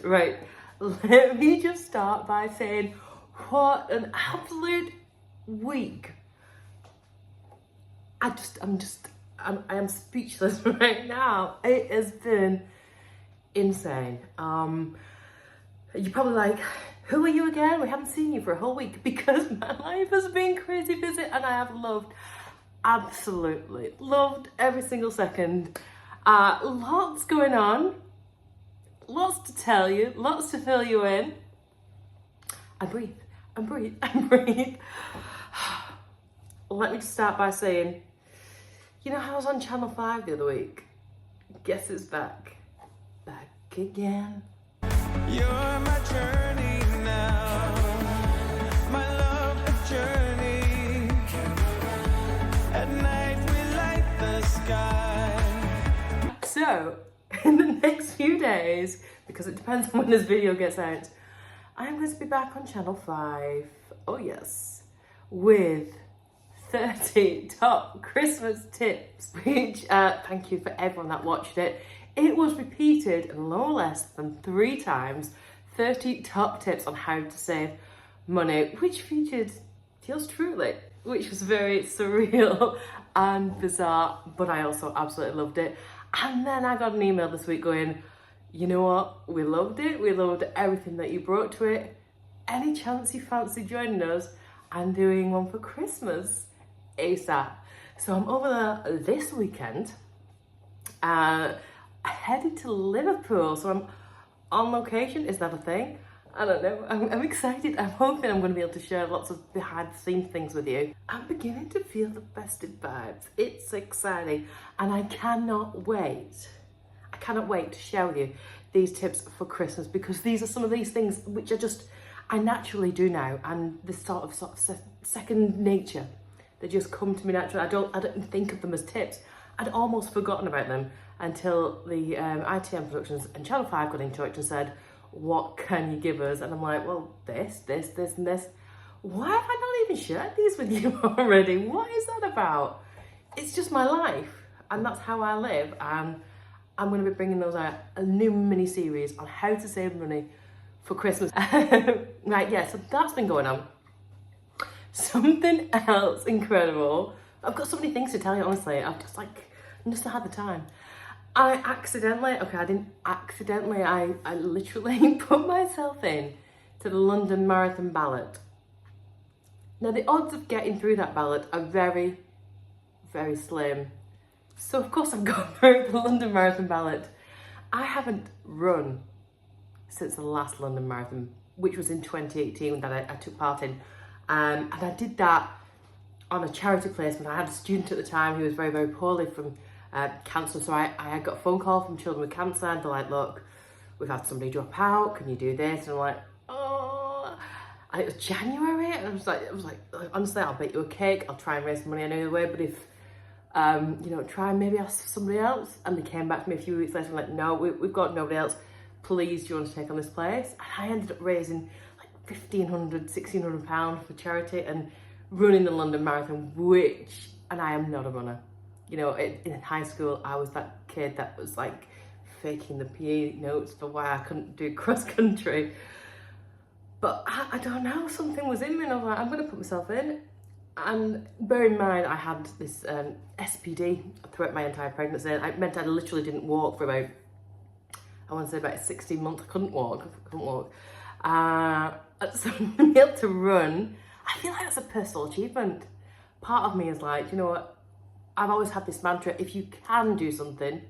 Right, let me just start by saying what an absolute week. I am speechless right now. It has been insane. You're probably like, who are you again? We haven't seen you for a whole week, because my life has been crazy busy and I have absolutely loved every single second. Lots going on, lots to tell you, lots to fill you in. And breathe. Let me just start by saying, you know how I was on Channel 5 the other week? Guess it's back again. You're my journey now, my love journey. At night we light the sky. So, in the next few days, because it depends on when this video gets out, I'm going to be back on Channel 5, oh yes, with 30 top Christmas tips, which, thank you for everyone that watched it. It was repeated no less than 3 times, 30 top tips on how to save money, which featured yours truly, which was very surreal and bizarre, but I also absolutely loved it. And then I got an email this week going, you know what, we loved it, we loved everything that you brought to it. Any chance you fancy joining us? I'm doing one for Christmas ASAP. So I'm over there this weekend, headed to Liverpool, so I'm on location. Is that a thing? I don't know. I'm excited. I'm hoping I'm going to be able to share lots of behind the scenes things with you. I'm beginning to feel the festive vibes. It's exciting and I cannot wait. I cannot wait to share with you these tips for Christmas, because these are some of these things which I naturally do now, and this sort of second nature. They just come to me naturally. I don't think of them as tips. I'd almost forgotten about them until the ITM Productions and Channel 5 got in touch and said, what can you give us? And I'm like, well, this, and this. Why have I not even shared these with you already? What is that about? It's just my life, and that's how I live. And I'm going to be bringing those out, a new mini series on how to save money for Christmas. Right, yeah, so that's been going on. Something else incredible. I've got so many things to tell you, honestly. I'm just not had the time. I literally put myself in to the London Marathon ballot. Now, the odds of getting through that ballot are very, very slim. So, of course, I've gone through the London Marathon ballot. I haven't run since the last London Marathon, which was in 2018 that I took part in. And I did that on a charity placement. I had a student at the time who was very, very poorly from cancer. So I got a phone call from Children with Cancer, and they're like, look, we've had somebody drop out. Can you do this? And I'm like, oh. And it was January. And I was like, honestly, I'll bake you a cake. I'll try and raise some money another way. But if, try and maybe ask somebody else. And they came back to me a few weeks later and like, no, we've got nobody else. Please, do you want to take on this place? And I ended up raising like £1,600 for charity and running the London Marathon, and I am not a runner. You know, in high school, I was that kid that was like faking the PE notes for why I couldn't do cross country. But I don't know, something was in me and I was like, I'm going to put myself in. And bear in mind, I had this SPD throughout my entire pregnancy. It meant I literally didn't walk for about, I want to say about 16 months. I couldn't walk. So to be able to run, I feel like that's a personal achievement. Part of me is like, you know what? I've always had this mantra, if you can do something,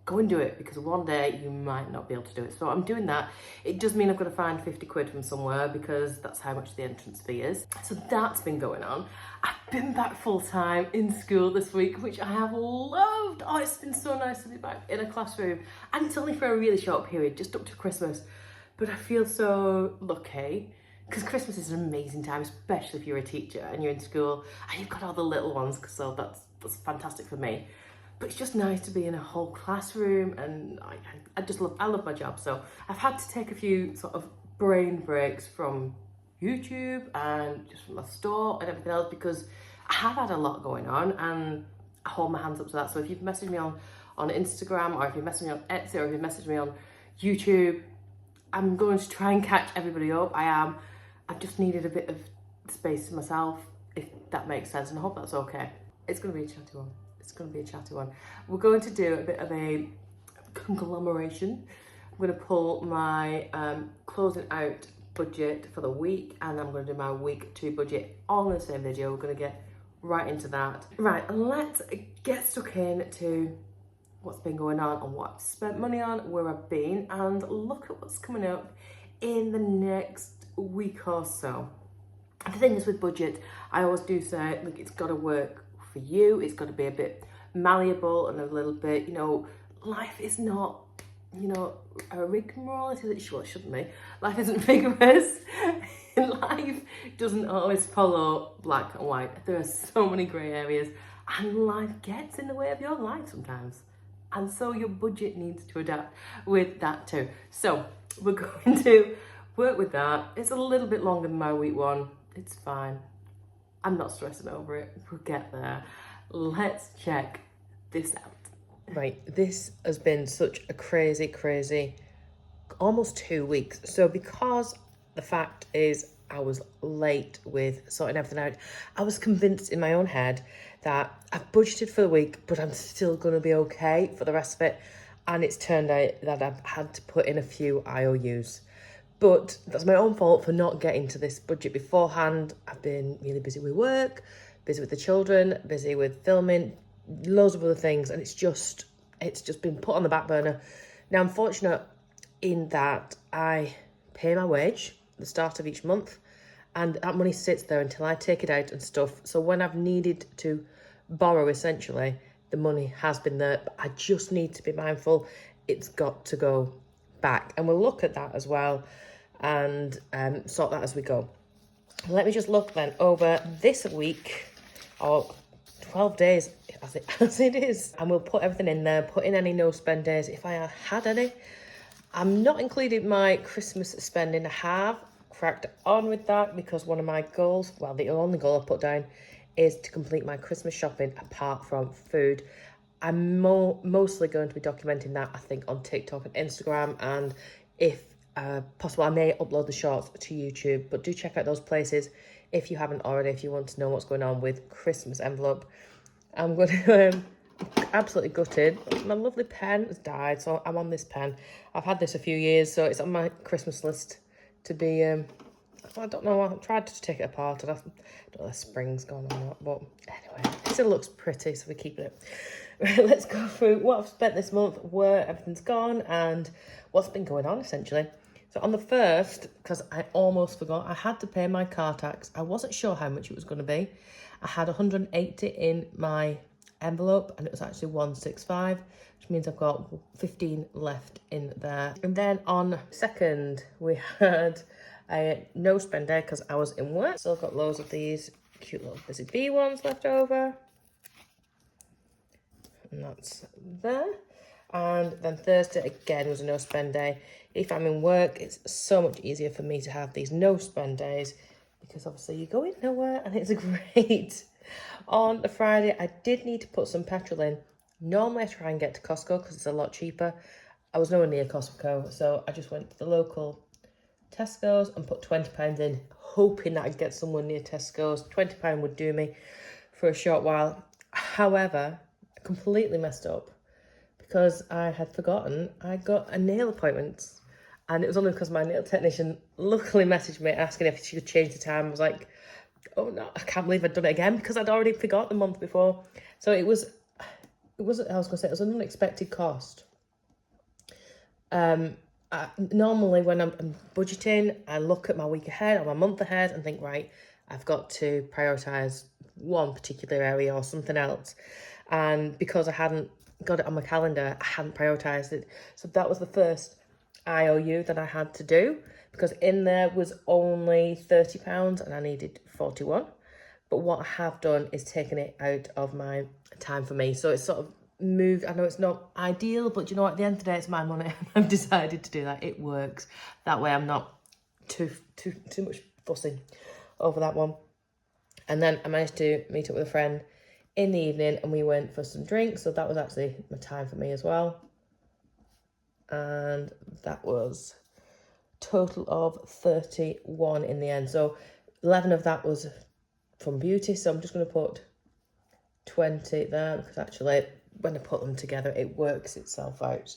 go and do it, because one day you might not be able to do it. So I'm doing that. It does mean I've got to find 50 quid from somewhere, because that's how much the entrance fee is. So that's been going on. I've been back full time in school this week, which I have loved. Oh, it's been so nice to be back in a classroom. And it's only for a really short period, just up to Christmas. But I feel so lucky, because Christmas is an amazing time, especially if you're a teacher and you're in school and you've got all the little ones, so that's fantastic for me. But it's just nice to be in a whole classroom, and I love my job. So I've had to take a few sort of brain breaks from YouTube and just from my store and everything else, because I have had a lot going on, and I hold my hands up to that. So if you've messaged me on Instagram, or if you messaged me on Etsy, or if you messaged me on YouTube, I'm going to try and catch everybody up. I've just needed a bit of space to myself, if that makes sense, and I hope that's okay. It's going to be a chatty one. It's going to be a chatty one. We're going to do a bit of a conglomeration. I'm going to pull my closing out budget for the week, and I'm going to do my week 2 budget all in the same video. We're going to get right into that. Right, and let's get stuck into what's been going on and what I've spent money on, where I've been, and look at what's coming up in the next week or so. The thing is with budget, I always do say, look, it's got to work for you. It's got to be a bit malleable and a little bit, you know, life is not, you know, a rigmarole. It shouldn't be. Life isn't rigorous. Life doesn't always follow black and white. There are so many grey areas, and life gets in the way of your life sometimes. And so your budget needs to adapt with that too. So we're going to work with that. It's a little bit longer than my week 1. It's fine. I'm not stressing over it. We'll get there. Let's check this out. Right, this has been such a crazy, almost 2 weeks. So because the fact is I was late with sorting everything out, I was convinced in my own head that I've budgeted for the week, but I'm still going to be okay for the rest of it. And it's turned out that I've had to put in a few IOUs. But that's my own fault for not getting to this budget beforehand. I've been really busy with work, busy with the children, busy with filming, loads of other things, and it's just been put on the back burner. Now, I'm fortunate in that I pay my wage at the start of each month, and that money sits there until I take it out and stuff. So when I've needed to borrow, essentially, the money has been there, but I just need to be mindful. It's got to go back, and we'll look at that as well and sort that as we go. Let me just look then over this week, or 12 days as it is, and we'll put everything in there, put in any no spend days if I had any. I'm not including my Christmas spending. I have cracked on with that because one of my goals, well, the only goal I've put down, is to complete my Christmas shopping apart from food. I'm mostly going to be documenting that, I think, on TikTok and Instagram, and if possible, I may upload the shorts to YouTube, but do check out those places if you haven't already, if you want to know what's going on with Christmas envelope. I'm going to absolutely gutted. My lovely pen has died, so I'm on this pen. I've had this a few years, so it's on my Christmas list to be, I don't know, I've tried to take it apart, and I don't know if spring's gone or not, but anyway, it still looks pretty, so we're keeping it. Right, let's go through what I've spent this month, where everything's gone, and what's been going on, essentially. So on the 1st, because I almost forgot, I had to pay my car tax. I wasn't sure how much it was going to be. I had 180 in my envelope, and it was actually 165, which means I've got 15 left in there. And then on 2nd, we had a no spend day because I was in work. Still got loads of these cute little Busy Bee ones left over. And that's there. And then Thursday again was a no spend day. If I'm in work, it's so much easier for me to have these no spend days because obviously you're going nowhere and it's great. On the Friday, I did need to put some petrol in. Normally I try and get to Costco because it's a lot cheaper. I was nowhere near Costco, so I just went to the local Tesco's and put £20 in, hoping that I'd get somewhere near Tesco's. £20 would do me for a short while. However, I completely messed up because I had forgotten I got a nail appointment. And it was only because my nail technician luckily messaged me asking if she could change the time. I was like, oh no, I can't believe I'd done it again because I'd already forgot the month before. So it was an unexpected cost. Normally when I'm budgeting, I look at my week ahead or my month ahead and think, right, I've got to prioritise one particular area or something else. And because I hadn't got it on my calendar, I hadn't prioritised it. So that was the first IOU that I had to do because in there was only £30 and I needed 41. But what I have done is taken it out of my time for me. So it's sort of moved. I know it's not ideal, but you know, at the end of the day, it's my money. I've decided to do that. It works. That way I'm not too much fussing over that one. And then I managed to meet up with a friend in the evening and we went for some drinks. So that was actually my time for me as well. And that was total of 31 in the end. So 11 of that was from beauty. So I'm just going to put 20 there because actually when I put them together, it works itself out.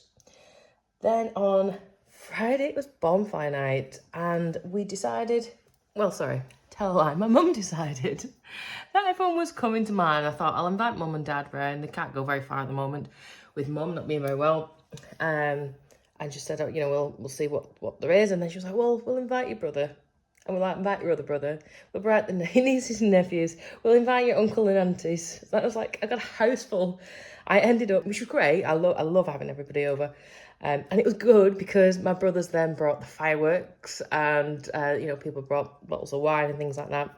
Then on Friday, it was bonfire night and we decided, well, sorry, tell a lie, my mum decided that everyone was coming to mine. I thought I'll invite mum and dad round. They can't go very far at the moment with mum not being very well. And she said, oh, you know, we'll see what there is. And then she was like, well, we'll invite your brother. And we'll invite your other brother. We'll invite the nieces and nephews. We'll invite your uncle and aunties. So that was like, I got a house full. I ended up, which was great. I love having everybody over. And it was good because my brothers then brought the fireworks and, you know, people brought bottles of wine and things like that.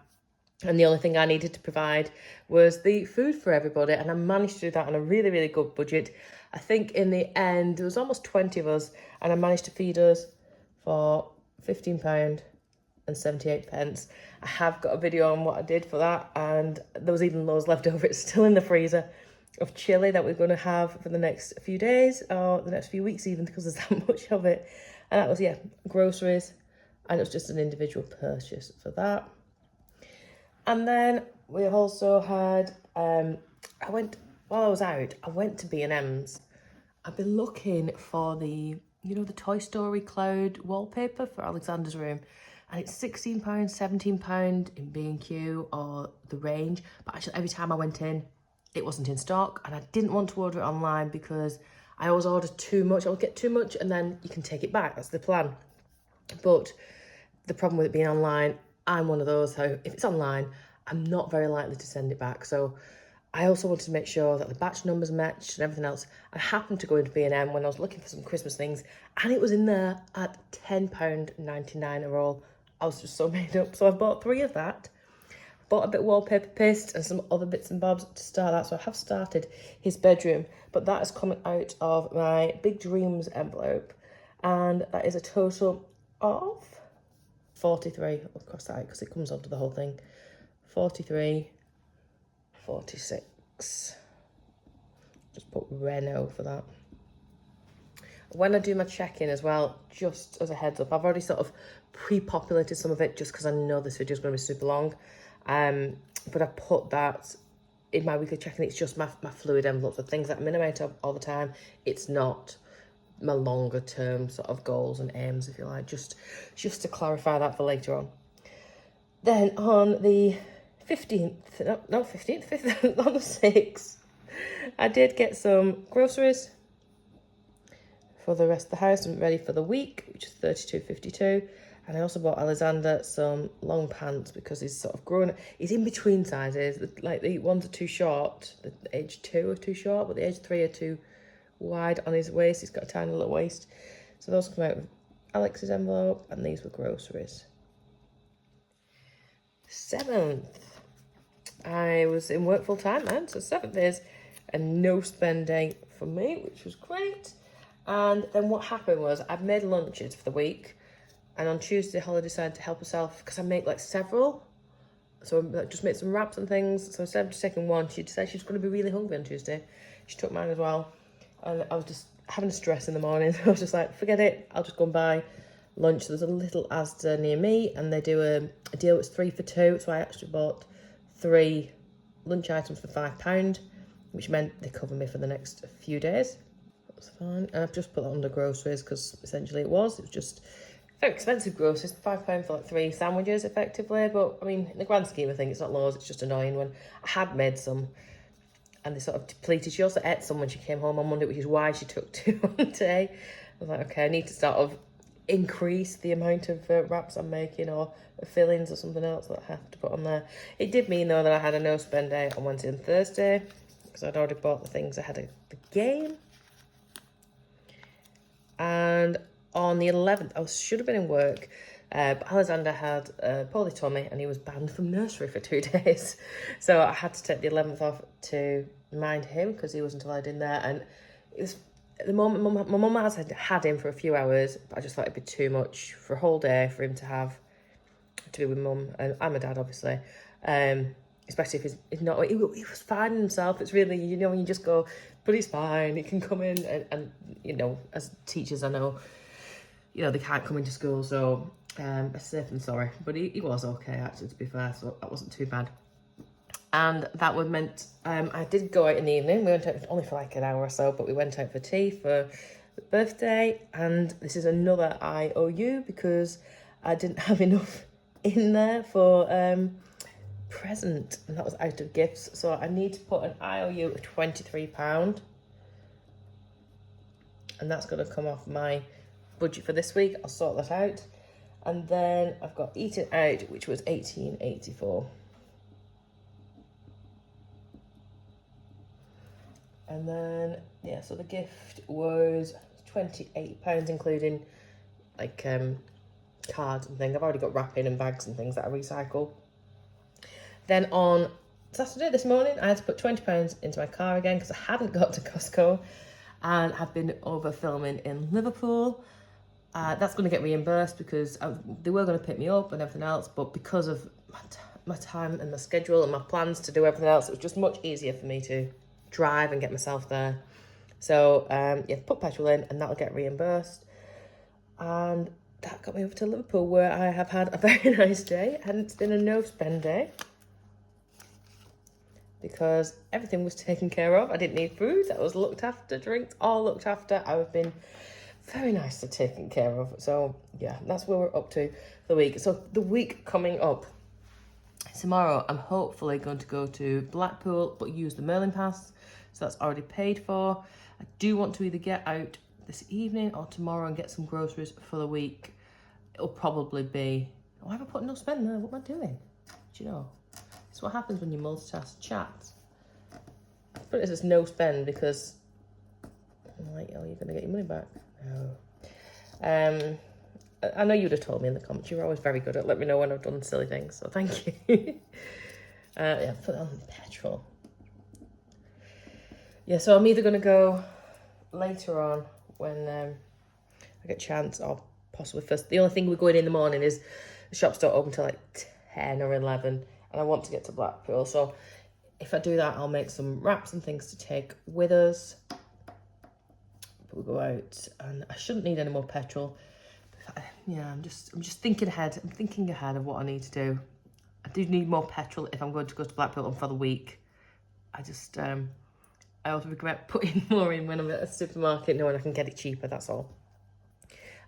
And the only thing I needed to provide was the food for everybody. And I managed to do that on a really, really good budget. I think in the end, there was almost 20 of us. And I managed to feed us for £15 and 78 pence. I have got a video on what I did for that. And there was even loads left over. It's still in the freezer of chili that we're going to have for the next few days or the next few weeks even because there's that much of it. And that was, yeah, groceries. And it was just an individual purchase for that. And then we also had, while I was out, I went to B&M's. I've been looking for the, you know, the Toy Story cloud wallpaper for Alexander's room. And it's £16, £17 in B&Q or the range. But actually every time I went in, it wasn't in stock. And I didn't want to order it online because I always order too much. I'll get too much and then you can take it back. That's the plan. But the problem with it being online, I'm one of those who, if it's online, I'm not very likely to send it back. So I also wanted to make sure that the batch numbers matched and everything else. I happened to go into B&M when I was looking for some Christmas things and it was in there at £10.99 a roll. I was just so made up. So I bought 3 of that. Bought a bit of wallpaper paste and some other bits and bobs to start that. So I have started his bedroom, but that is coming out of my Big Dreams envelope. And that is a total of 43. I'll cross that out because it comes onto the whole thing. 43, 46. Just put Renault for that. When I do my check-in as well, just as a heads up, I've already sort of pre-populated some of it just because I know this video is going to be super long. But I put that in my weekly check-in. It's just my fluid envelopes, the things that I'm in and out of all the time. It's not my longer term sort of goals and aims, if you like, just to clarify that for later on. Then on the 5th, on the 6th, I did get some groceries for the rest of the house and ready for the week, which is £32.52. And I also bought Alexander some long pants because he's sort of grown. He's in between sizes. Like the ones are too short. The age 2 are too short, but the age 3 are too wide on his waist. He's got a tiny little waist. So those come out of Alex's envelope, and these were groceries. 7th, I was in work full time then. So 7th is a no spend day for me, which was great. And then what happened was I've made lunches for the week. And on Tuesday, Holly decided to help herself because I make like several. So I just made some wraps and things. So instead of just taking one, she decided she was going to be really hungry on Tuesday. She took mine as well. And I was just having a stress in the morning. I was just like, forget it. I'll just go and buy lunch. There's a little Asda near me and they do a deal that's 3 for 2. So I actually bought 3 lunch items for £5, which meant they cover me for the next few days. That was fine. And I've just put that under groceries because essentially it was just very expensive groceries, £5 for like 3 sandwiches effectively. But I mean, in the grand scheme of things, it's not loads, it's just annoying when I had made some and they sort of depleted. She also ate some when she came home on Monday, which is why she took 2 on today. I was like, okay, I need to sort of increase the amount of wraps I'm making or fillings or something else that I have to put on there. It did mean though that I had a no spend day on Wednesday and Thursday because I'd already bought the things ahead of the game. And on the 11th, I should have been in work, but Alexander had a poorly tummy and he was banned from nursery for 2 days. So I had to take the 11th off to mind him because he wasn't allowed in there. And it was, at the moment, my mum has had him for a few hours, but I just thought it'd be too much for a whole day for him to be with mum and my dad, obviously. Especially if he's not, he was fine himself. It's really, you know, when you just go, but he's fine, he can come in and you know, as teachers I know, you know, they can't come into school, so safe than sorry. But he was okay, actually, to be fair, so that wasn't too bad. And that would meant I did go out in the evening. We went out only for like an hour or so, but we went out for tea for the birthday. And this is another IOU because I didn't have enough in there for present, and that was out of gifts. So I need to put an IOU of £23, and that's going to come off my budget for this week. I'll sort that out. And then I've got eating out, which was £18.84. And then, yeah, so the gift was £28, including like cards and things. I've already got wrapping and bags and things that I recycle. Then on Saturday this morning, I had to put £20 into my car again because I hadn't got to Costco and I've been over filming in Liverpool. That's going to get reimbursed because they were going to pick me up and everything else, but because of my time and my schedule and my plans to do everything else, it was just much easier for me to drive and get myself there. So yeah, put petrol in and that'll get reimbursed. And that got me over to Liverpool, where I have had a very nice day, and it's been a no spend day because everything was taken care of. I didn't need food, that was looked after, drinks all looked after. I've been very nicely taken care of. So yeah, that's where we're up to the week. So the week coming up, tomorrow I'm hopefully going to go to Blackpool but use the Merlin pass, so that's already paid for. I do want to either get out this evening or tomorrow and get some groceries for the week. It'll probably be, why have I put no spend there? What am I doing? Do you know? It's what happens when you multitask chats. But it's no spend because I'm like, oh, you're going to get your money back. No. I know you'd have told me in the comments. You're always very good at letting me know when I've done silly things, so thank you. Yeah, put on petrol. Yeah, so I'm either going to go later on when I get a chance, or possibly first. The only thing we're going in the morning is the shops don't open till like 10 or 11, and I want to get to Blackpool. So if I do that, I'll make some wraps and things to take with us. But we'll go out, and I shouldn't need any more petrol. Yeah, I'm just thinking ahead. I'm thinking ahead of what I need to do. I do need more petrol if I'm going to go to Blackpool and for the week. I just I also regret putting more in when I'm at a supermarket knowing I can get it cheaper, that's all.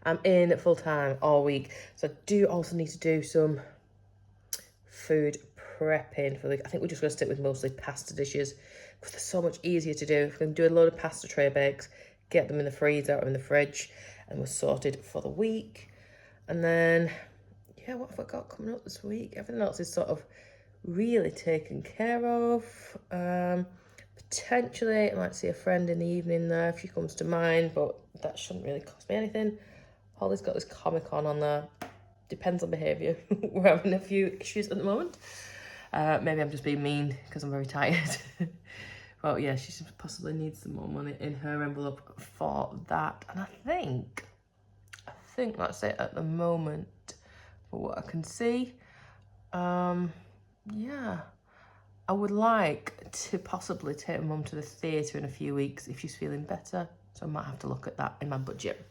I'm in full time all week, so I do also need to do some food prepping for the, I think we're just going to stick with mostly pasta dishes because they're so much easier to do. If we can do a load of pasta tray bakes, get them in the freezer or in the fridge, and we're sorted for the week. And then, yeah, what have I got coming up this week? Everything else is sort of really taken care of. Potentially, I might see a friend in the evening there if she comes to mind, but that shouldn't really cost me anything. Holly's got this Comic-Con on there. Depends on behaviour. We're having a few issues at the moment. Maybe I'm just being mean because I'm very tired. Well, yeah, she possibly needs some more money in her envelope for that. And I think that's it at the moment for what I can see. Yeah, I would like to possibly take Mum to the theatre in a few weeks if she's feeling better. So I might have to look at that in my budget.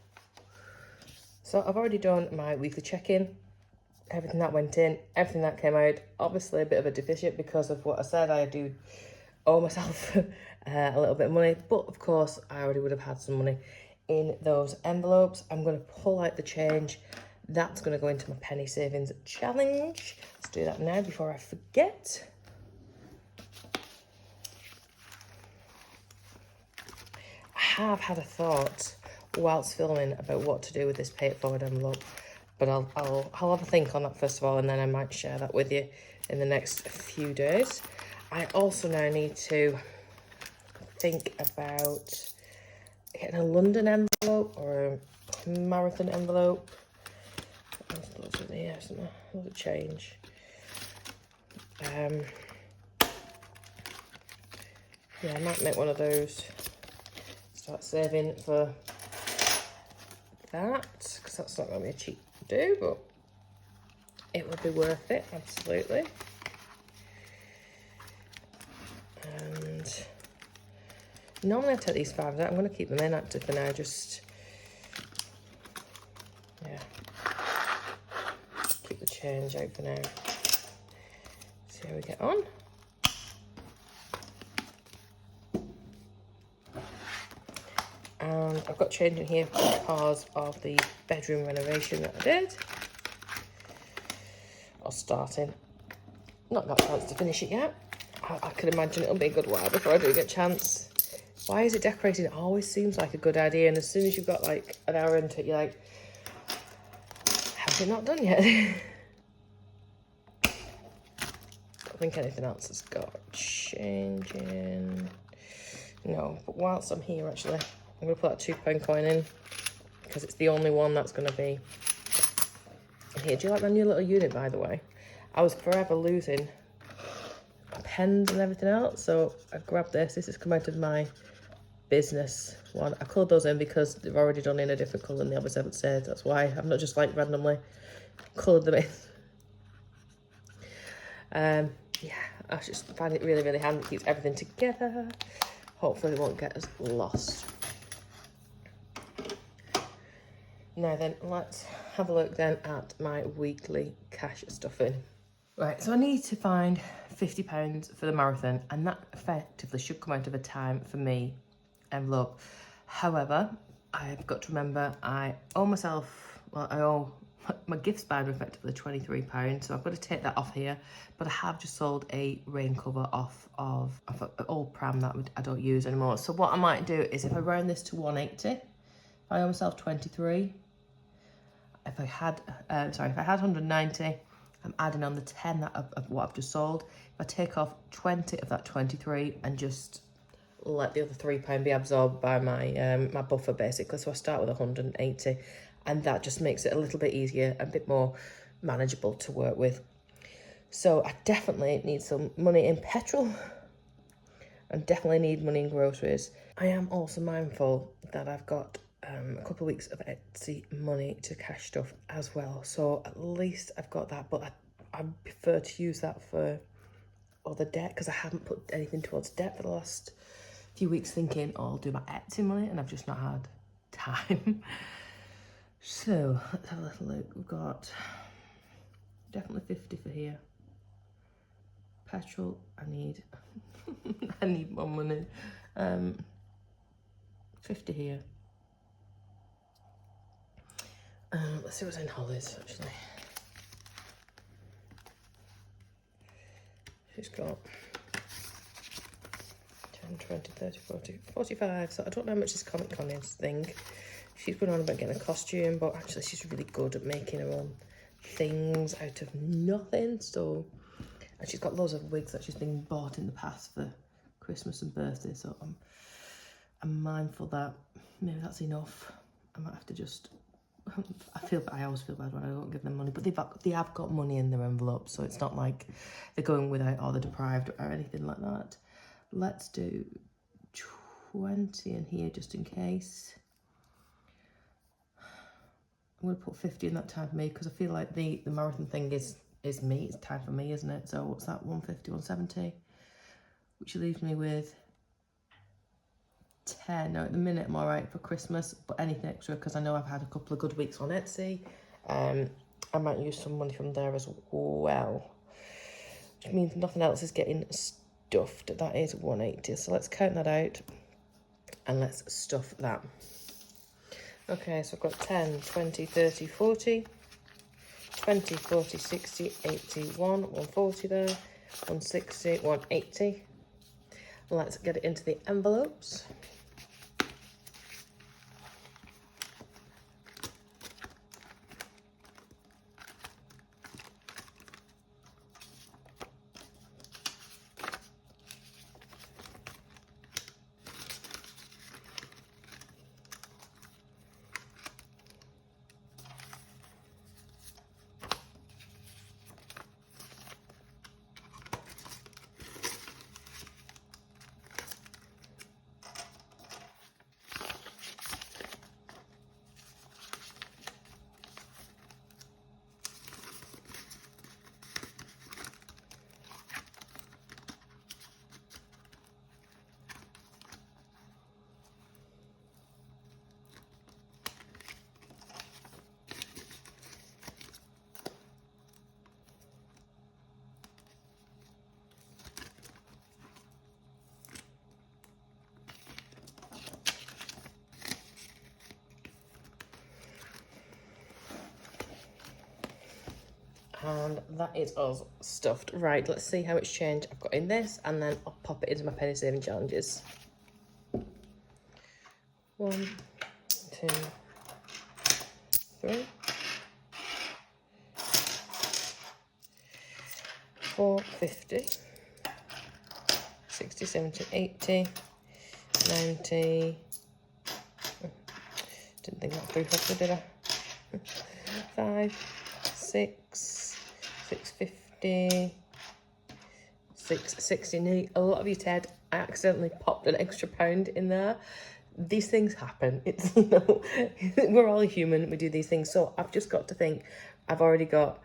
So I've already done my weekly check-in. Everything that went in, everything that came out. Obviously a bit of a deficit because of what I said. I do owe myself a little bit of money, but of course I already would have had some money in those envelopes. I'm going to pull out the change. That's going to go into my penny savings challenge. Let's do that now before I forget. I have had a thought whilst filming about what to do with this pay it forward envelope, but I'll have a think on that first of all, and then I might share that with you in the next few days. I also now need to think about getting a London envelope or a marathon envelope. Loads of here, isn't there? Loads of change. Yeah, I might make one of those. Start saving for that, because that's not going to be cheap to do, but it would be worth it, absolutely. And normally I take these 5 out. I'm going to keep them inactive for now, just keep the change out for now. See how we get on. And I've got change in here because of the bedroom renovation that I did. Or starting. Not got a chance to finish it yet. I can imagine it'll be a good while before I do get a chance. Why is it decorating? It always seems like a good idea, and as soon as you've got like an hour into it, you're like, how's it not done yet? I don't think anything else has got changing. No, but whilst I'm here, actually, I'm going to put that £2 coin in because it's the only one that's going to be in here. Do you like my new little unit, by the way? I was forever losing pens and everything else, so I grabbed this. This has come out of my business one. I coloured those in because they've already done in a different colour than the others haven't said. That's why I've not just like randomly coloured them in. Yeah, I just find it really, really handy. It keeps everything together. Hopefully it won't get us lost. Now then, let's have a look then at my weekly cash stuffing. Right, so I need to find £50 for the marathon, and that effectively should come out of a time for me envelope. However, I've got to remember I owe myself, well, I owe my gifts bag effectively £23, so I've got to take that off here. But I have just sold a rain cover off of an old pram that I don't use anymore. So what I might do is if I round this to 180, I owe myself 23. If I had 190, I'm adding on the 10 of what I've just sold. If I take off 20 of that 23 and just let the other £3 be absorbed by my my buffer, basically. So I start with 180, and that just makes it a little bit easier, a bit more manageable to work with. So I definitely need some money in petrol, and definitely need money in groceries. I am also mindful that I've got a couple of weeks of Etsy money to cash stuff as well, so at least I've got that. But I prefer to use that for other debt, because I haven't put anything towards debt for the last few weeks, thinking, oh, I'll do my Etsy money, and I've just not had time. So let's have a little look. We've got definitely 50 for here. Petrol, I need I need more money. 50 here. Let's see what's in Holly's, actually. She's got 10, 20, 30, 40, 45. So I don't know how much this Comic Con is thing. She's going on about getting a costume, but actually she's really good at making her own things out of nothing. So, and she's got loads of wigs that she's been bought in the past for Christmas and birthday. So I'm mindful that maybe that's enough. I might have to just, I always feel bad when I don't give them money, but they have got money in their envelope, so it's not like they're going without or they're deprived or anything like that. Let's do 20 in here just in case. I'm going to put 50 in that time for me, because I feel like the marathon thing is me. It's time for me, isn't it? So what's that, 150, 170? Which leaves me with 10. Now at the minute I'm all right for Christmas, but anything extra, because I know I've had a couple of good weeks on Etsy. I might use some money from there as well, which means nothing else is getting stuffed. That is 180, so let's count that out and let's stuff that. Okay, so I've got 10, 20, 30, 40, 20, 40, 60, 81, 140 there, 160, 180. Let's get it into the envelopes. And that is us stuffed. Right, let's see how it's changed. I've got in this, and then I'll pop it into my penny saving challenges. 1, 2, 3, 4, 50, 60, 70, 80, 90. Didn't think that through properly, did I? 5, 6, 650, 660. A lot of you said I accidentally popped an extra pound in there. These things happen. It's we're all human. We do these things. So I've just got to think I've already got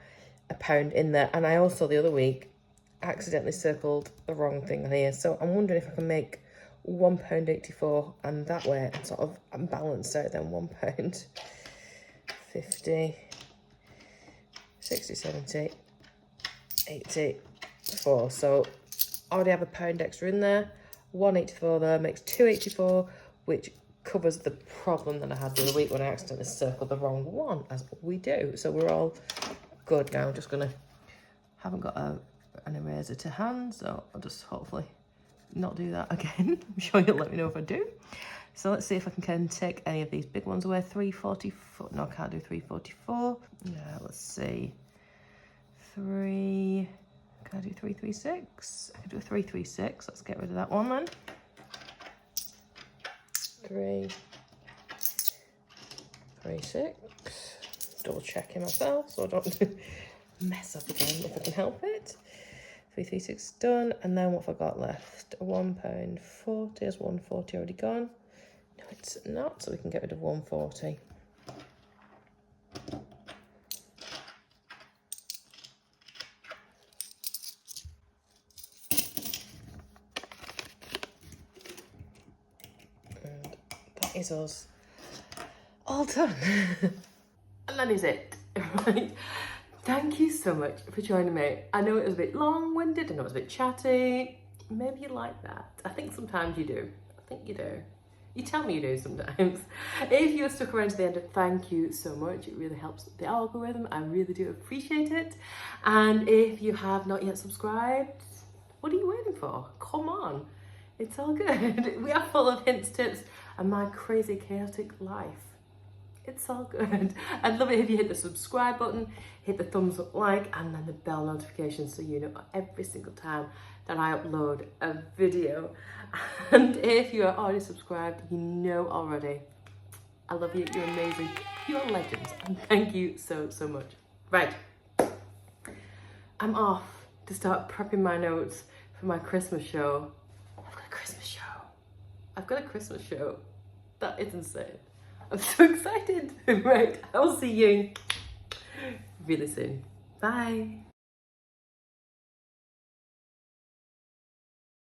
a pound in there, and I also the other week accidentally circled the wrong thing here. So I'm wondering if I can make £1.84, and that way I'm sort of balanced out then. £1, 50, 60, 70, 84. So I already have a pound extra in there. 184 there makes 284, which covers the problem that I had the other week when I accidentally circled the wrong one, as we do. So we're all good now. I'm just gonna, haven't got an eraser to hand, so I'll just hopefully not do that again. I'm sure you'll let me know if I do. So let's see if I can take any of these big ones away. 344, no, I can't do 344. Yeah, let's see. Can I do 336? I can do a 336. Let's get rid of that one then. 336. Double checking myself so I don't mess up again if I can help it. 336 done. And then what have I got left? £1.40. Is 140 already gone? No, it's not. So we can get rid of 140. And that is us all done. And that is it. Right. Thank you so much for joining me. I know it was a bit long-winded, I know it was a bit chatty. Maybe you like that. I think sometimes you do. I think you do. You tell me you do sometimes. If you're stuck around to the end, thank you so much. It really helps the algorithm. I really do appreciate it. And if you have not yet subscribed, what are you waiting for? Come on. It's all good. We are full of hints, tips, and my crazy, chaotic life. It's all good. I'd love it if you hit the subscribe button, hit the thumbs up like, and then the bell notification so you know every single time that I upload a video. And if you are already subscribed, you know already. I love you, you're amazing, you're legends, and thank you so, so much. Right, I'm off to start prepping my notes for my Christmas show. I've got a Christmas show. I've got a Christmas show. That is insane. I'm so excited. Right, I will see you really soon. Bye.